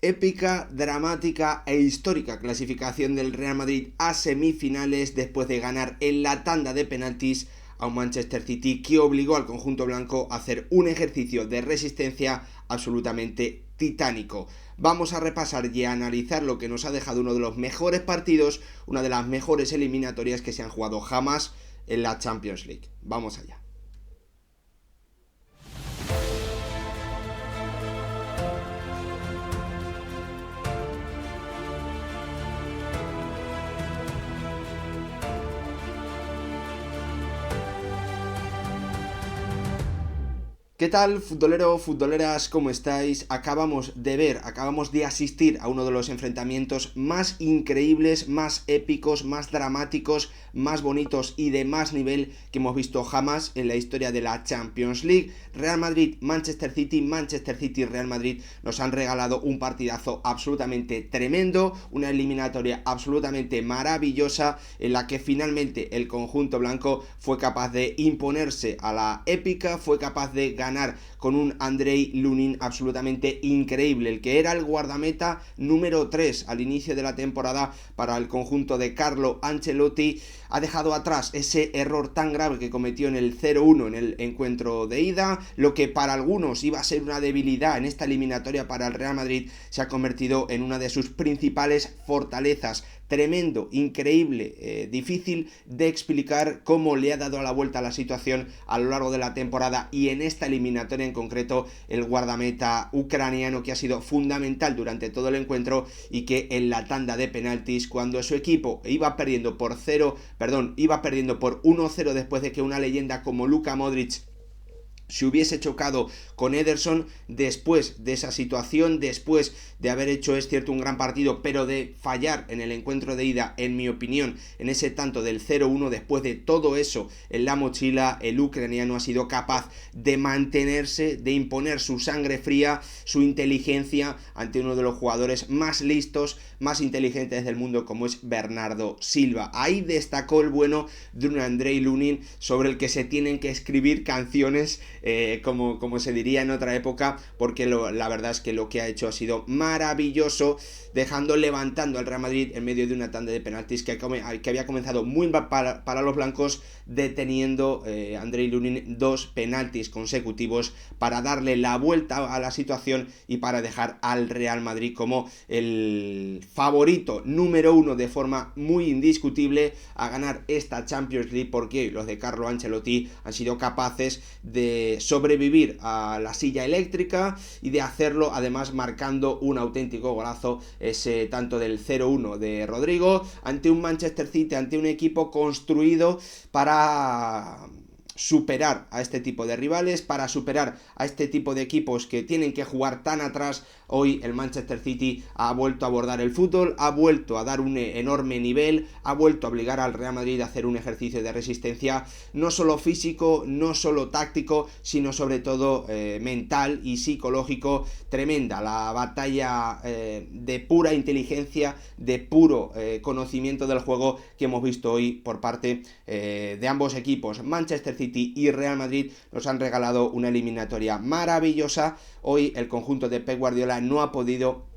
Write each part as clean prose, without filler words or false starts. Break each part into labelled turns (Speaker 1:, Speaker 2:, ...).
Speaker 1: Épica, dramática e histórica clasificación del Real Madrid a semifinales después de ganar en la tanda de penaltis a un Manchester City que obligó al conjunto blanco a hacer un ejercicio de resistencia absolutamente titánico. Vamos a repasar y a analizar lo que nos ha dejado uno de los mejores partidos, una de las mejores eliminatorias que se han jugado jamás en la Champions League. Vamos allá. ¿Qué tal, futbolero, futboleras? ¿Cómo estáis? Acabamos de asistir a uno de los enfrentamientos más increíbles, más épicos, más dramáticos, más bonitos y de más nivel que hemos visto jamás en la historia de la Champions League. Real Madrid, Manchester City, Real Madrid nos han regalado un partidazo absolutamente tremendo, una eliminatoria absolutamente maravillosa en la que finalmente el conjunto blanco fue capaz de imponerse a la épica, fue capaz de ganar con un Andrei Lunin absolutamente increíble, el que era el guardameta número 3 al inicio de la temporada para el conjunto de Carlo Ancelotti. Ha dejado atrás ese error tan grave que cometió en el 0-1 en el encuentro de ida. Lo que para algunos iba a ser una debilidad en esta eliminatoria para el Real Madrid se ha convertido en una de sus principales fortalezas. Tremendo, increíble, difícil de explicar cómo le ha dado la vuelta a la situación a lo largo de la temporada y en esta eliminatoria en concreto el guardameta ucraniano, que ha sido fundamental durante todo el encuentro y que en la tanda de penaltis, cuando su equipo iba perdiendo por 1-0 después de que una leyenda como Luka Modric se hubiese chocado con Ederson, después de esa situación, después de haber hecho, es cierto, un gran partido, pero de fallar en el encuentro de ida, en mi opinión, en ese tanto del 0-1, después de todo eso en la mochila, el ucraniano ha sido capaz de mantenerse, de imponer su sangre fría, su inteligencia ante uno de los jugadores más listos, más inteligentes del mundo, como es Bernardo Silva. Ahí destacó el bueno de un Andrei Lunin sobre el que se tienen que escribir canciones, como se diría en otra época, porque la verdad es que lo que ha hecho ha sido maravilloso, levantando al Real Madrid en medio de una tanda de penaltis que había comenzado muy mal para los blancos, deteniendo Andrei Lunin 2 penaltis consecutivos para darle la vuelta a la situación y para dejar al Real Madrid como el favorito número 1 de forma muy indiscutible a ganar esta Champions League, porque los de Carlo Ancelotti han sido capaces de sobrevivir a la silla eléctrica y de hacerlo además marcando un auténtico golazo, ese tanto del 0-1 de Rodrigo ante un Manchester City, ante un equipo construido para superar a este tipo de rivales, para superar a este tipo de equipos que tienen que jugar tan atrás. Hoy el Manchester City ha vuelto a abordar el fútbol, ha vuelto a dar un enorme nivel, ha vuelto a obligar al Real Madrid a hacer un ejercicio de resistencia, no solo físico, no solo táctico, sino sobre todo mental y psicológico. Tremenda la batalla de pura inteligencia, de puro conocimiento del juego que hemos visto hoy por parte de ambos equipos. Manchester City y Real Madrid nos han regalado una eliminatoria maravillosa. Hoy el conjunto de Pep Guardiola no ha podido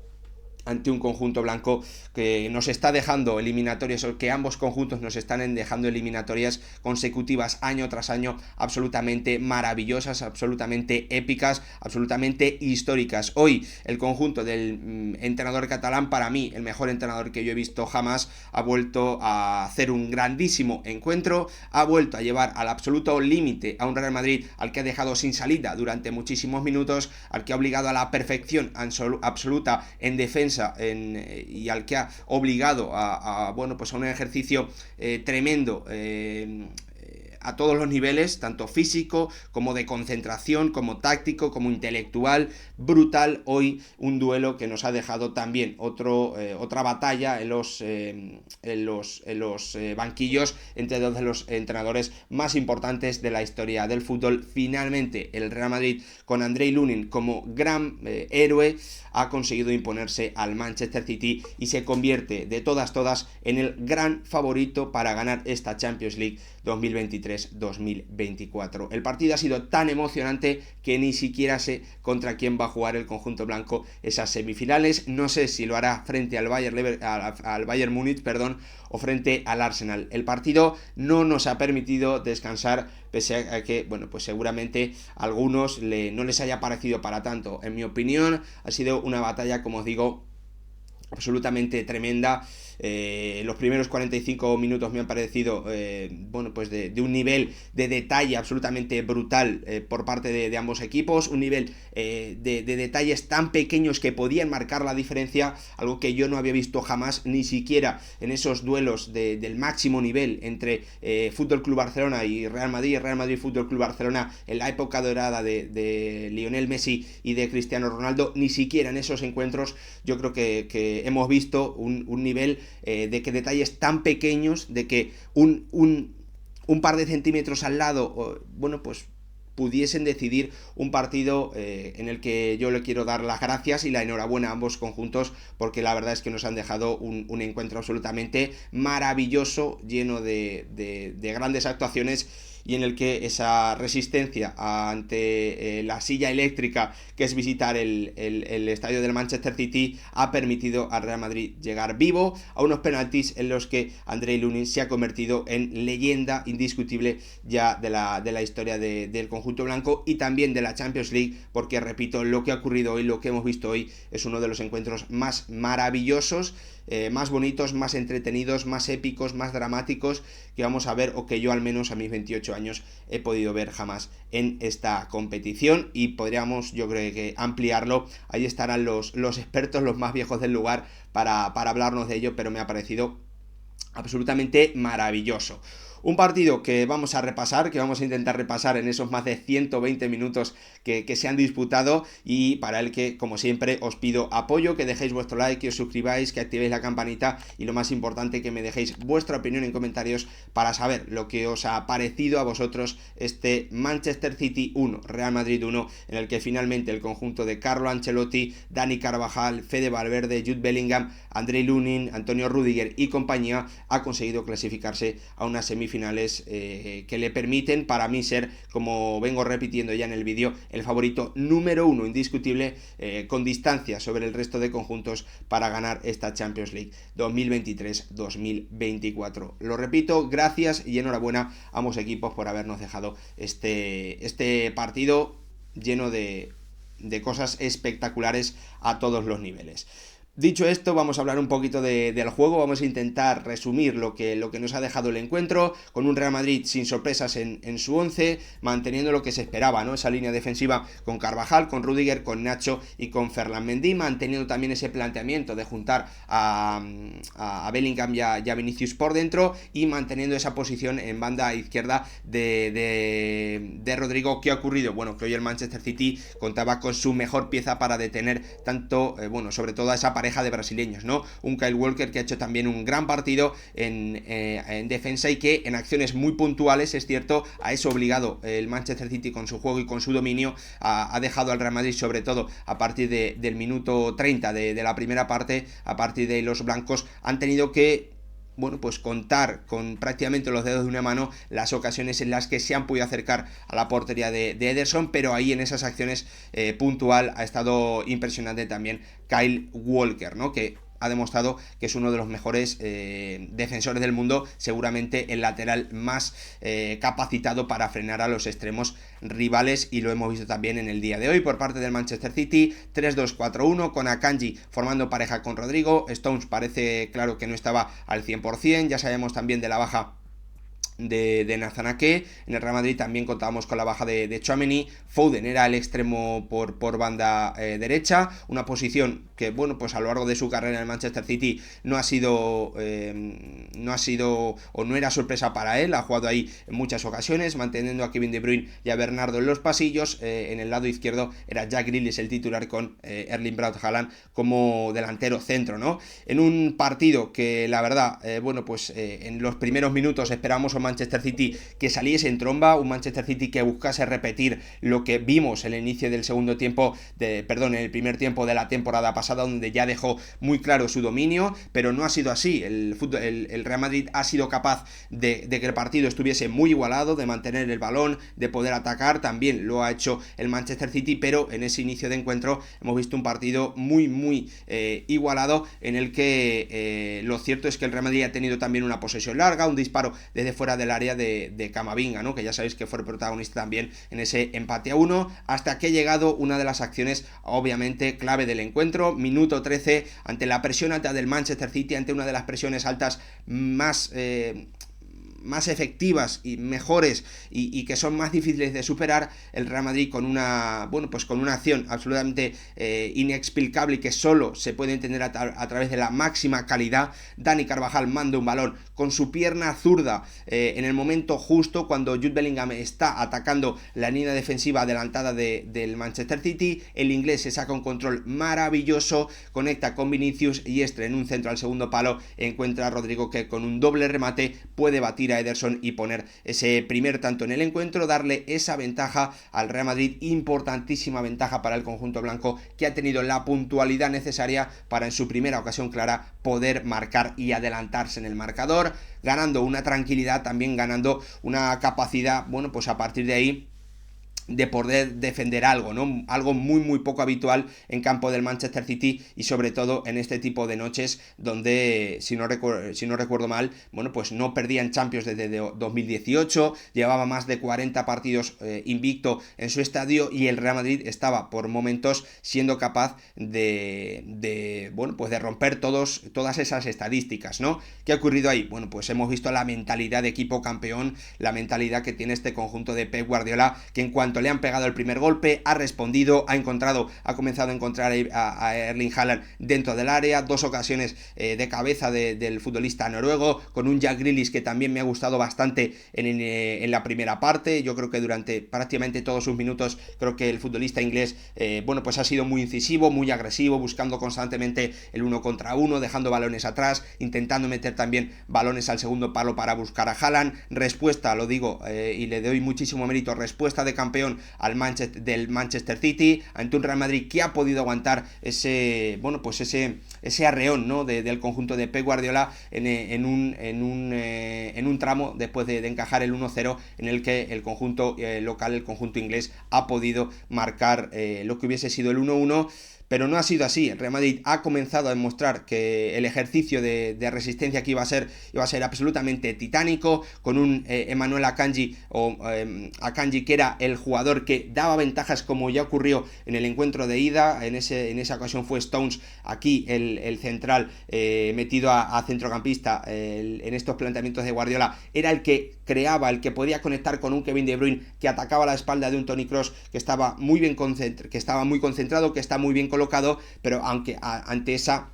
Speaker 1: ante un conjunto blanco que nos está dejando eliminatorias, o que ambos conjuntos nos están dejando eliminatorias consecutivas año tras año absolutamente maravillosas, absolutamente épicas, absolutamente históricas. Hoy el conjunto del entrenador catalán, para mí el mejor entrenador que yo he visto jamás, ha vuelto a hacer un grandísimo encuentro, ha vuelto a llevar al absoluto límite a un Real Madrid al que ha dejado sin salida durante muchísimos minutos, al que ha obligado a la perfección absoluta en defensa y al que ha obligado a un ejercicio tremendo a todos los niveles, tanto físico como de concentración, como táctico, como intelectual. Brutal hoy un duelo que nos ha dejado también otra batalla en los banquillos entre dos de los entrenadores más importantes de la historia del fútbol. Finalmente el Real Madrid, con Andrei Lunin como gran héroe, ha conseguido imponerse al Manchester City y se convierte de todas en el gran favorito para ganar esta Champions League 2023 2023-2024. El partido ha sido tan emocionante que ni siquiera sé contra quién va a jugar el conjunto blanco esas semifinales. No sé si lo hará frente al Bayern Múnich, o frente al Arsenal. El partido no nos ha permitido descansar, pese a que, bueno, pues seguramente a algunos no les haya parecido para tanto. En mi opinión, ha sido una batalla, como os digo, absolutamente tremenda. Los primeros 45 minutos me han parecido pues de un nivel de detalle absolutamente brutal por parte de ambos equipos, un nivel de detalles tan pequeños que podían marcar la diferencia, algo que yo no había visto jamás, ni siquiera en esos duelos del máximo nivel entre Fútbol Club Barcelona y Real Madrid Fútbol Club Barcelona en la época dorada de Lionel Messi y de Cristiano Ronaldo. Ni siquiera en esos encuentros yo creo que hemos visto un nivel de que detalles tan pequeños, de que un par de centímetros al lado, pues pudiesen decidir un partido en el que yo le quiero dar las gracias y la enhorabuena a ambos conjuntos, porque la verdad es que nos han dejado un encuentro absolutamente maravilloso, lleno de grandes actuaciones, y en el que esa resistencia ante la silla eléctrica que es visitar el estadio del Manchester City ha permitido al Real Madrid llegar vivo a unos penaltis en los que Andrei Lunin se ha convertido en leyenda indiscutible ya de la historia del conjunto blanco y también de la Champions League, porque repito, lo que ha ocurrido hoy, lo que hemos visto hoy, es uno de los encuentros más maravillosos, más bonitos, más entretenidos, más épicos, más dramáticos que vamos a ver, o que yo al menos a mis 28 años he podido ver jamás en esta competición. Y podríamos, yo creo que ampliarlo, ahí estarán los expertos, los más viejos del lugar para hablarnos de ello, pero me ha parecido absolutamente maravilloso. Un partido que vamos a repasar, que vamos a intentar repasar en esos más de 120 minutos que se han disputado, y para el que, como siempre, os pido apoyo, que dejéis vuestro like, que os suscribáis, que activéis la campanita y, lo más importante, que me dejéis vuestra opinión en comentarios para saber lo que os ha parecido a vosotros este Manchester City 1, Real Madrid 1, en el que finalmente el conjunto de Carlo Ancelotti, Dani Carvajal, Fede Valverde, Jude Bellingham, Andrei Lunin, Antonio Rüdiger y compañía ha conseguido clasificarse a unas semifinales que le permiten, para mí, ser, como vengo repitiendo ya en el vídeo, el favorito número 1 indiscutible, con distancia sobre el resto de conjuntos, para ganar esta Champions League 2023-2024. Lo repito, gracias y enhorabuena a ambos equipos por habernos dejado este partido lleno de cosas espectaculares a todos los niveles. Dicho esto, vamos a hablar un poquito del juego. Vamos a intentar resumir lo que nos ha dejado el encuentro, con un Real Madrid sin sorpresas en su 11, manteniendo lo que se esperaba, ¿no? Esa línea defensiva con Carvajal, con Rüdiger, con Nacho y con Ferland Mendy, manteniendo también ese planteamiento de juntar a Bellingham y a Vinicius por dentro, y manteniendo esa posición en banda izquierda de Rodrigo. ¿Qué ha ocurrido? Bueno, que hoy el Manchester City contaba con su mejor pieza para detener tanto, sobre todo a esa pareja de brasileños, ¿no? Un Kyle Walker que ha hecho también un gran partido en defensa, y que en acciones muy puntuales, es cierto, a eso obligado el Manchester City con su juego y con su dominio, ha dejado al Real Madrid, sobre todo a partir del minuto 30 de la primera parte. A partir de ahí los blancos han tenido que pues contar con prácticamente los dedos de una mano las ocasiones en las que se han podido acercar a la portería de Ederson, pero ahí en esas acciones puntual ha estado impresionante también Kyle Walker, ¿no? Que ha demostrado que es uno de los mejores defensores del mundo, seguramente el lateral más capacitado para frenar a los extremos rivales, y lo hemos visto también en el día de hoy por parte del Manchester City. 3-2-4-1 con Akanji formando pareja con Rodrigo. Stones parece claro que no estaba al 100%, ya sabemos también de la baja de Nathan Ake. En el Real Madrid también contábamos con la baja de Tchouaméni. Foden era el extremo por banda derecha, una posición que, pues a lo largo de su carrera en el Manchester City no ha sido o no era sorpresa para él. Ha jugado ahí en muchas ocasiones, manteniendo a Kevin De Bruyne y a Bernardo en los pasillos. En el lado izquierdo era Jack Grealish el titular, con Erling Braut Haaland como delantero centro, ¿no? En un partido que, la verdad, en los primeros minutos esperamos a Manchester City que saliese en tromba, un Manchester City que buscase repetir lo que vimos en el inicio del en el primer tiempo de la temporada pasada, pasada, donde ya dejó muy claro su dominio, pero no ha sido así. El Real Madrid ha sido capaz de que el partido estuviese muy igualado, de mantener el balón, de poder atacar. También lo ha hecho el Manchester City, pero en ese inicio de encuentro hemos visto un partido muy igualado, en el que lo cierto es que el Real Madrid ha tenido también una posesión larga, un disparo desde fuera del área de Camavinga, ¿no? Que ya sabéis que fue el protagonista también en ese empate a 1, hasta que ha llegado una de las acciones obviamente clave del encuentro, minuto 13, ante la presión alta del Manchester City, ante una de las presiones altas más efectivas y mejores y que son más difíciles de superar. El Real Madrid con una acción absolutamente inexplicable y que solo se puede entender a través de la máxima calidad. Dani Carvajal manda un balón con su pierna zurda en el momento justo cuando Jude Bellingham está atacando la línea defensiva adelantada del Manchester City. El inglés se saca un control maravilloso, conecta con Vinicius y en un centro al segundo palo encuentra a Rodrigo, que con un doble remate puede batir a Ederson y poner ese primer tanto en el encuentro, darle esa ventaja al Real Madrid, importantísima ventaja para el conjunto blanco, que ha tenido la puntualidad necesaria para en su primera ocasión clara poder marcar y adelantarse en el marcador, ganando una tranquilidad, también ganando una capacidad, pues a partir de ahí de poder defender algo, ¿no? Algo muy poco habitual en campo del Manchester City, y sobre todo en este tipo de noches donde, si no recuerdo mal, pues no perdía en Champions desde 2018, llevaba más de 40 partidos invicto en su estadio, y el Real Madrid estaba por momentos siendo capaz de romper todas esas estadísticas, ¿no? ¿Qué ha ocurrido ahí? Pues hemos visto la mentalidad de equipo campeón, la mentalidad que tiene este conjunto de Pep Guardiola, que en cuanto le han pegado el primer golpe, ha respondido, ha comenzado a encontrar a Erling Haaland dentro del área, 2 ocasiones de cabeza del futbolista noruego, con un Jack Grealish que también me ha gustado bastante en la primera parte. Yo creo que durante prácticamente todos sus minutos, creo que el futbolista inglés pues ha sido muy incisivo, muy agresivo, buscando constantemente el 1 contra 1, dejando balones atrás, intentando meter también balones al segundo palo para buscar a Haaland. Respuesta, lo digo, y le doy muchísimo mérito, respuesta de campeón del Manchester City ante un Real Madrid que ha podido aguantar ese arreón, ¿no? del conjunto de Pep Guardiola en un tramo después de encajar el 1-0, en el que el conjunto local, el conjunto inglés, ha podido marcar lo que hubiese sido el 1-1. Pero no ha sido así. El Real Madrid ha comenzado a demostrar que el ejercicio de resistencia que iba a ser absolutamente titánico, con un Emmanuel Akanji, que era el jugador que daba ventajas, como ya ocurrió en el encuentro de ida. En esa ocasión fue Stones, aquí el central metido a centrocampista en estos planteamientos de Guardiola, era el que creaba, el que podía conectar con un Kevin De Bruyne que atacaba la espalda de un Toni Kroos que estaba muy concentrado, que está muy bien colocado, pero aunque ante esa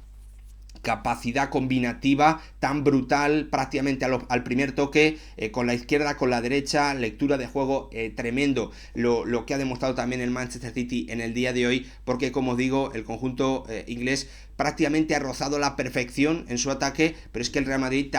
Speaker 1: capacidad combinativa tan brutal prácticamente al primer toque, con la izquierda, con la derecha, lectura de juego tremendo, lo que ha demostrado también el Manchester City en el día de hoy, porque como digo, el conjunto inglés prácticamente ha rozado la perfección en su ataque, pero es que el Real Madrid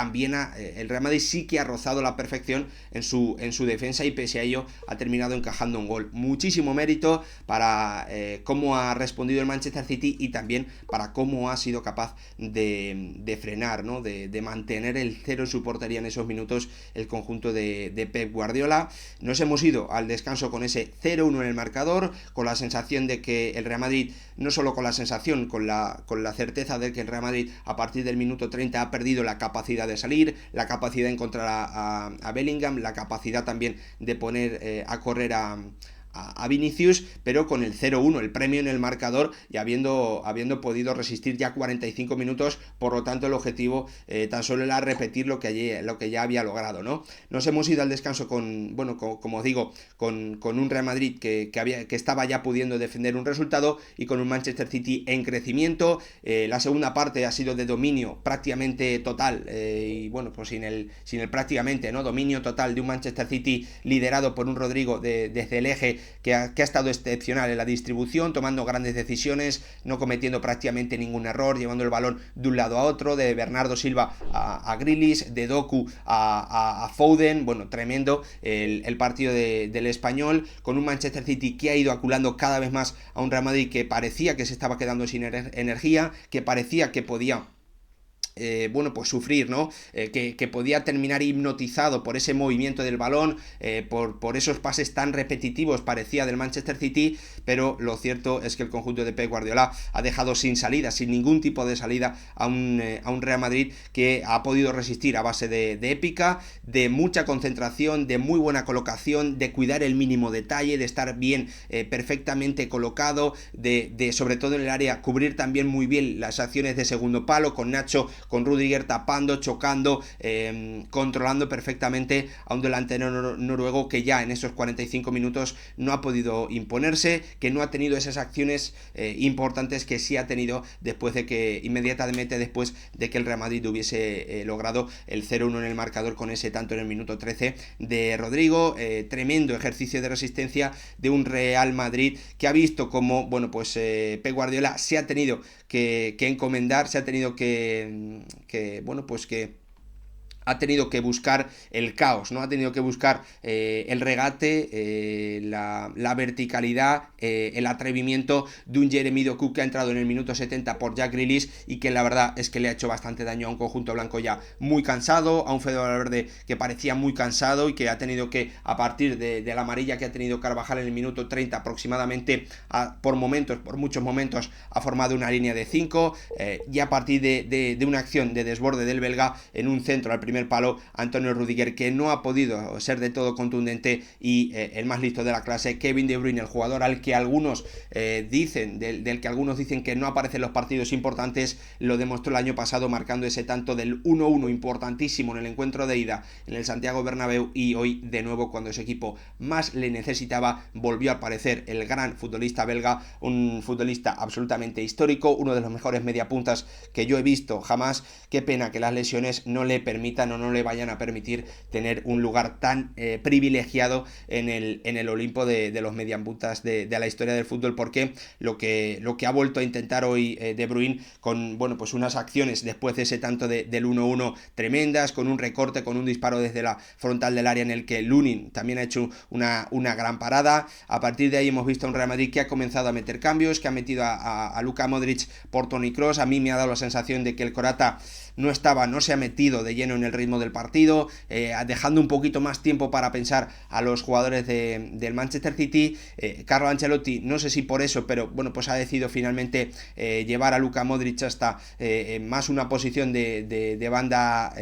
Speaker 1: sí que ha rozado la perfección en su defensa, y pese a ello ha terminado encajando un gol. Muchísimo mérito para cómo ha respondido el Manchester City, y también para cómo ha sido capaz de frenar, ¿no? de mantener el cero en su portería en esos minutos el conjunto de Pep Guardiola. Nos hemos ido al descanso con ese 0-1 en el marcador, con la sensación de que el Real Madrid, no solo con la sensación, con la certeza de que el Real Madrid a partir del minuto 30 ha perdido la capacidad de salir, la capacidad de encontrar a Bellingham, la capacidad también de poner a correr a Vinicius, pero con el 0-1, el premio en el marcador, y habiendo podido resistir ya 45 minutos, por lo tanto el objetivo tan solo era repetir lo que ya había logrado, ¿no? Nos hemos ido al descanso como digo, con un Real Madrid que estaba ya pudiendo defender un resultado, y con un Manchester City en crecimiento. La segunda parte ha sido de dominio prácticamente total, y pues sin el prácticamente, ¿no? Dominio total de un Manchester City liderado por un Rodrigo desde el eje que ha estado excepcional en la distribución, tomando grandes decisiones, no cometiendo prácticamente ningún error, llevando el balón de un lado a otro, de Bernardo Silva a Grealish, de Doku a Foden. Bueno, tremendo el partido del Español, con un Manchester City que ha ido aculando cada vez más a un Real Madrid que parecía que se estaba quedando sin energía, que parecía que podía pues sufrir, ¿no? Que podía terminar hipnotizado por ese movimiento del balón, por esos pases tan repetitivos parecía del Manchester City, pero lo cierto es que el conjunto de Pep Guardiola ha dejado sin salida, sin ningún tipo de salida a un Real Madrid que ha podido resistir a base de épica, de mucha concentración, de muy buena colocación, de cuidar el mínimo detalle, de estar bien, perfectamente colocado, de sobre todo en el área cubrir también muy bien las acciones de segundo palo, con Nacho, con Rudiger tapando, chocando, controlando perfectamente a un delantero noruego que ya en esos 45 minutos no ha podido imponerse, que no ha tenido esas acciones importantes que sí ha tenido inmediatamente después de que el Real Madrid hubiese logrado el 0-1 en el marcador con ese tanto en el minuto 13 de Rodrigo. Tremendo ejercicio de resistencia de un Real Madrid que ha visto como, Pep Guardiola se ha tenido que encomendar, se ha tenido que ha tenido que buscar el caos, ¿no? Ha tenido que buscar el regate, la verticalidad, el atrevimiento de un Jeremy Doku que ha entrado en el minuto 70 por Jack Grealish y que la verdad es que le ha hecho bastante daño a un conjunto blanco ya muy cansado, a un Fede Valverde que parecía muy cansado y que ha tenido que, a partir de la amarilla que ha tenido Carvajal en el minuto 30 aproximadamente, por muchos momentos, ha formado una línea de 5 y a partir de una acción de desborde del belga en un centro al primer palo, Antonio Rudiger, que no ha podido ser de todo contundente, y el más listo de la clase, Kevin De Bruyne, el jugador al que algunos del que algunos dicen que no aparece en los partidos importantes, lo demostró el año pasado marcando ese tanto del 1-1 importantísimo en el encuentro de ida en el Santiago Bernabéu, y hoy de nuevo, cuando ese equipo más le necesitaba, volvió a aparecer el gran futbolista belga, un futbolista absolutamente histórico, uno de los mejores mediapuntas que yo he visto jamás. Qué pena que las lesiones no le permitan o no le vayan a permitir tener un lugar tan privilegiado en el Olimpo de los mediapuntas de la historia del fútbol, porque lo que ha vuelto a intentar hoy De Bruyne con unas acciones después de ese tanto del 1-1 tremendas, con un recorte, con un disparo desde la frontal del área en el que Lunin también ha hecho una gran parada. A partir de ahí hemos visto a un Real Madrid que ha comenzado a meter cambios, que ha metido a Luka Modric por Toni Kroos. A mí me ha dado la sensación de que el croata no se ha metido de lleno en el ritmo del partido, dejando un poquito más tiempo para pensar a los jugadores del Manchester City. Carlo Ancelotti, no sé si por eso, pero ha decidido finalmente llevar a Luka Modric hasta más una posición de banda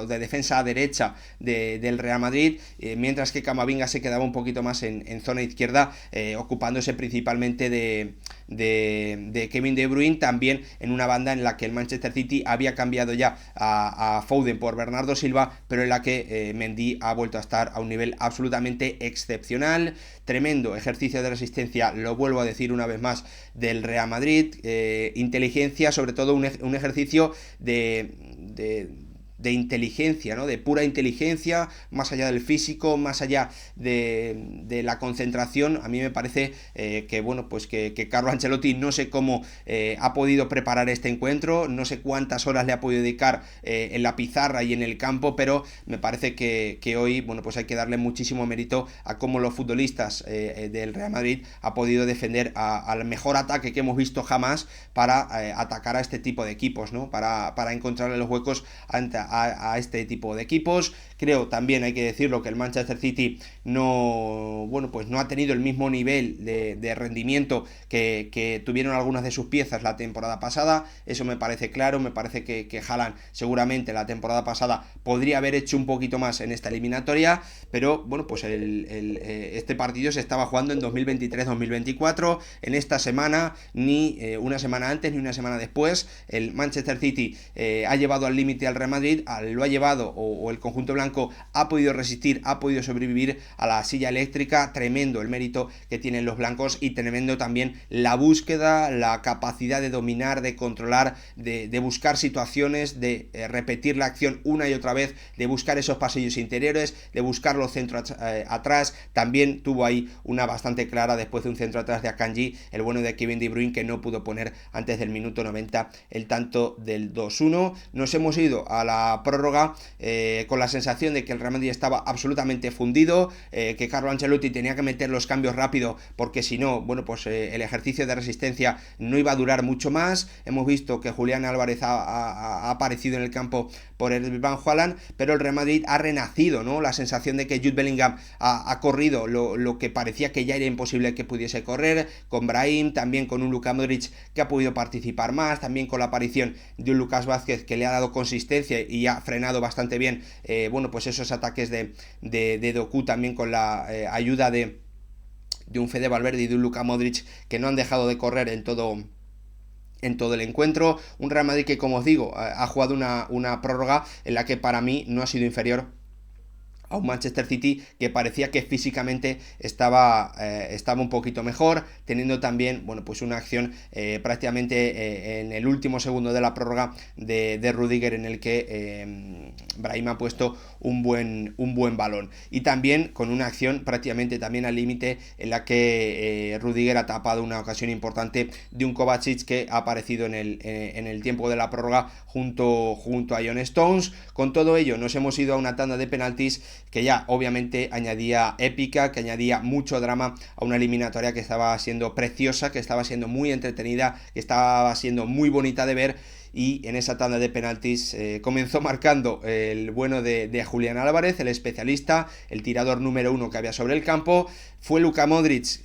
Speaker 1: o de defensa derecha del Real Madrid, mientras que Camavinga se quedaba un poquito más en zona izquierda, ocupándose principalmente de Kevin De Bruyne, también en una banda en la que el Manchester City había cambiado ya a Foden por Bernardo Silva, pero en la que Mendy ha vuelto a estar a un nivel absolutamente excepcional. Tremendo ejercicio de resistencia, lo vuelvo a decir una vez más, del Real Madrid. Inteligencia, sobre todo un ejercicio de inteligencia, ¿no? De pura inteligencia, más allá del físico, más allá de la concentración. A mí me parece que Carlo Ancelotti, no sé cómo ha podido preparar este encuentro, no sé cuántas horas le ha podido dedicar en la pizarra y en el campo, pero me parece que hoy hay que darle muchísimo mérito a cómo los futbolistas del Real Madrid ha podido defender al mejor ataque que hemos visto jamás para atacar a este tipo de equipos, ¿no? Para encontrarle los huecos a este tipo de equipos. Creo también, hay que decirlo, que el Manchester City no ha tenido el mismo nivel de rendimiento que tuvieron algunas de sus piezas la temporada pasada. Eso me parece claro. Me parece que Haaland seguramente la temporada pasada podría haber hecho un poquito más en esta eliminatoria, pero este partido se estaba jugando en 2023-2024. En esta semana, ni una semana antes ni una semana después, el Manchester City ha llevado al límite al Real Madrid Madrid lo ha llevado, o el conjunto blanco ha podido resistir, ha podido sobrevivir a la silla eléctrica. Tremendo el mérito que tienen los blancos y tremendo también la búsqueda, la capacidad de dominar, de controlar, de buscar situaciones, de repetir la acción una y otra vez, de buscar esos pasillos interiores, de buscar los centros atrás. También tuvo ahí una bastante clara después de un centro atrás de Akanji, el bueno de Kevin De Bruyne, que no pudo poner antes del minuto 90 el tanto del 2-1. Nos hemos ido a la prórroga con la sensación de que el Real Madrid estaba absolutamente fundido, que Carlo Ancelotti tenía que meter los cambios rápido, porque si no, bueno, pues el ejercicio de resistencia no iba a durar mucho más. Hemos visto que Julián Álvarez ha aparecido en el campo por el Van Haaland, pero el Real Madrid ha renacido, ¿no? La sensación de que Jude Bellingham ha corrido lo que parecía que ya era imposible que pudiese correr, con Brahim, también con un Luka Modric que ha podido participar más, también con la aparición de un Lucas Vázquez que le ha dado consistencia y ha frenado bastante bien, bueno, pues esos ataques de Doku, también con la ayuda de un Fede Valverde y de un Luka Modric, que no han dejado de correr en todo el encuentro. Un Real Madrid que, como os digo, ha jugado una prórroga en la que para mí no ha sido inferior a un Manchester City que parecía que físicamente estaba un poquito mejor, teniendo también, bueno, pues una acción prácticamente en el último segundo de la prórroga de Rudiger, en el que Brahim ha puesto un buen balón, y también con una acción prácticamente también al límite, en la que Rudiger ha tapado una ocasión importante de un Kovacic que ha aparecido en el tiempo de la prórroga junto a John Stones. Con todo ello nos hemos ido a una tanda de penaltis que ya obviamente añadía épica, que añadía mucho drama a una eliminatoria que estaba siendo preciosa, que estaba siendo muy entretenida, que estaba siendo muy bonita de ver. Y en esa tanda de penaltis comenzó marcando el bueno de Julián Álvarez, el especialista, el tirador número 1 que había sobre el campo. Fue Luka Modric,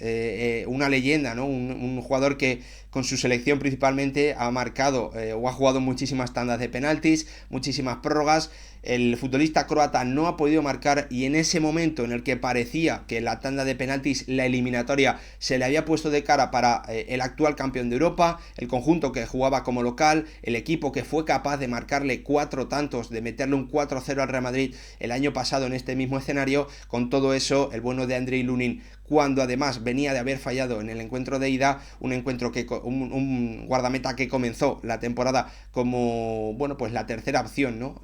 Speaker 1: una leyenda, ¿no? Un jugador que con su selección principalmente ha marcado o ha jugado muchísimas tandas de penaltis, muchísimas prórrogas. El futbolista croata no ha podido marcar, y en ese momento en el que parecía que la tanda de penaltis, la eliminatoria, se le había puesto de cara para el actual campeón de Europa, el conjunto que jugaba como local, el equipo que fue capaz de marcarle 4 tantos, de meterle un 4-0 al Real Madrid el año pasado en este mismo escenario, con todo eso, el bueno de Andrei Lunin, cuando además venía de haber fallado en el encuentro de ida, un encuentro que un guardameta que comenzó la temporada como, bueno, pues la tercera opción, ¿no?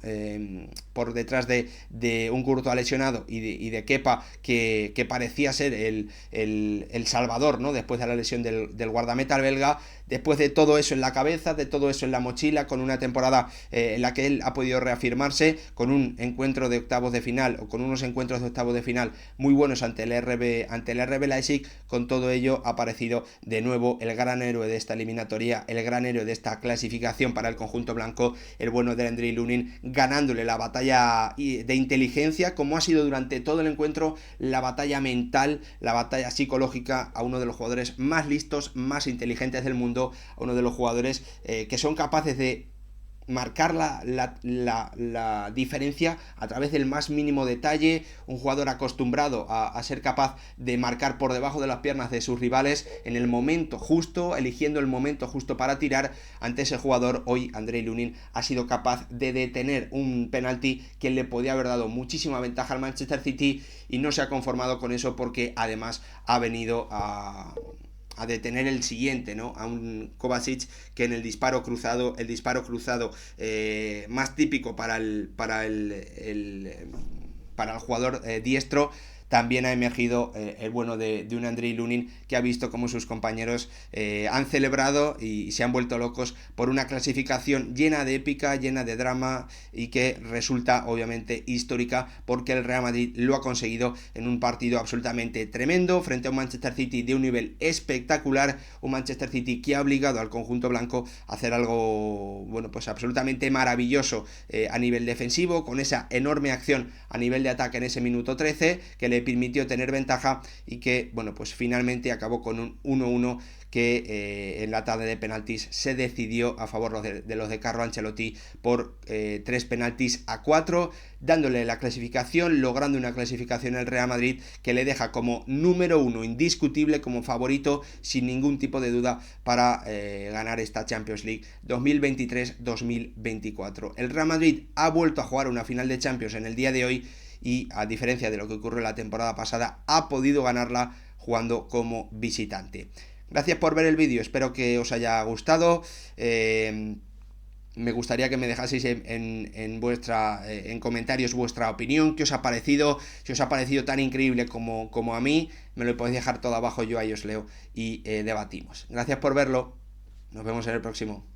Speaker 1: Por detrás de un Courtois lesionado y de Kepa, que parecía ser el salvador, ¿no? Después de la lesión del guardameta belga. Después de todo eso en la cabeza, de todo eso en la mochila, con una temporada en la que él ha podido reafirmarse, con un encuentro de octavos de final, o con unos encuentros de octavos de final muy buenos ante el RB Leipzig, con todo ello ha aparecido de nuevo el gran héroe de esta eliminatoria, el gran héroe de esta clasificación para el conjunto blanco, el bueno de Andrei Lunin, ganándole la batalla de inteligencia, como ha sido durante todo el encuentro, la batalla mental, la batalla psicológica, a uno de los jugadores más listos, más inteligentes del mundo, a uno de los jugadores que son capaces de marcar la diferencia a través del más mínimo detalle, un jugador acostumbrado a ser capaz de marcar por debajo de las piernas de sus rivales en el momento justo, eligiendo el momento justo para tirar. Ante ese jugador, hoy Andrei Lunin ha sido capaz de detener un penalti que le podía haber dado muchísima ventaja al Manchester City, y no se ha conformado con eso, porque además ha venido a detener el siguiente, ¿no? A un Kovacic que en el disparo cruzado más típico para el jugador diestro, también ha emergido el bueno de un Andrei Lunin, que ha visto cómo sus compañeros han celebrado y se han vuelto locos por una clasificación llena de épica, llena de drama, y que resulta obviamente histórica, porque el Real Madrid lo ha conseguido en un partido absolutamente tremendo frente a un Manchester City de un nivel espectacular, un Manchester City que ha obligado al conjunto blanco a hacer algo, bueno, pues absolutamente maravilloso a nivel defensivo, con esa enorme acción a nivel de ataque en ese minuto 13, que le permitió tener ventaja, y que, bueno, pues finalmente acabó con un 1-1 que en la tanda de penaltis se decidió a favor de los de Carlo Ancelotti por 3 penaltis a 4, dándole la clasificación, logrando una clasificación al Real Madrid que le deja como número 1 indiscutible, como favorito sin ningún tipo de duda para ganar esta Champions League 2023-2024. El Real Madrid ha vuelto a jugar una final de Champions en el día de hoy y, a diferencia de lo que ocurrió la temporada pasada, ha podido ganarla jugando como visitante. Gracias por ver el vídeo, espero que os haya gustado. Me gustaría que me dejaseis en comentarios vuestra opinión, qué os ha parecido, si os ha parecido tan increíble como a mí, me lo podéis dejar todo abajo, yo ahí os leo y debatimos. Gracias por verlo, nos vemos en el próximo.